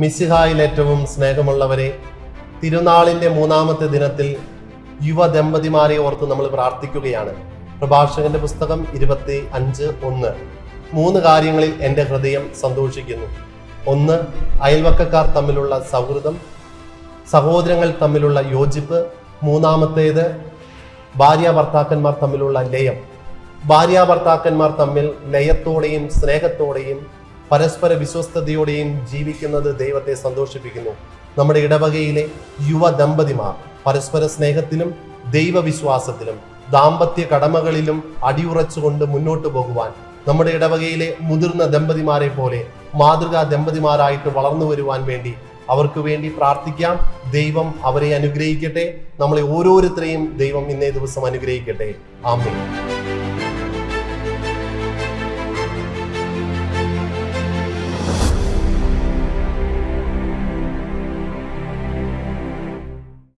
മിശിഹായിൽ ഏറ്റവും സ്നേഹമുള്ളവരെ, തിരുനാളിന്റെ മൂന്നാമത്തെ ദിനത്തിൽ യുവ ദമ്പതിമാരെ ഓർത്ത് നമ്മൾ പ്രാർത്ഥിക്കുകയാണ്. പ്രഭാഷകന്റെ പുസ്തകം 25:1. 3 കാര്യങ്ങളിൽ എൻ്റെ ഹൃദയം സന്തോഷിക്കുന്നു. 1. അയൽവക്കക്കാർ തമ്മിലുള്ള സൗഹൃദം, സഹോദരങ്ങൾ തമ്മിലുള്ള യോജിപ്പ്. 3. ഭാര്യ ഭർത്താക്കന്മാർ തമ്മിലുള്ള ലയം. ഭാര്യ ഭർത്താക്കന്മാർ തമ്മിൽ ലയത്തോടെയും സ്നേഹത്തോടെയും പരസ്പര വിശ്വസ്തയോടെയും ജീവിക്കുന്നത് ദൈവത്തെ സന്തോഷിപ്പിക്കുന്നു. നമ്മുടെ ഇടവകയിലെ യുവ ദമ്പതിമാർ പരസ്പര സ്നേഹത്തിലും ദൈവവിശ്വാസത്തിലും ദാമ്പത്യ കടമകളിലും അടിയുറച്ചുകൊണ്ട് മുന്നോട്ട് പോകുവാൻ നമ്മുടെ ഇടവകയിലെ മുതിർന്ന ദമ്പതിമാരെ പോലെ മാതൃകാ ദമ്പതിമാരായിട്ട് വളർന്നു വരുവാൻ വേണ്ടി അവർക്ക് വേണ്ടി പ്രാർത്ഥിക്കാം. ദൈവം അവരെ അനുഗ്രഹിക്കട്ടെ. നമ്മളെ ഓരോരുത്തരെയും ദൈവം ഇന്നേ ദിവസം അനുഗ്രഹിക്കട്ടെ. ആമേൻ.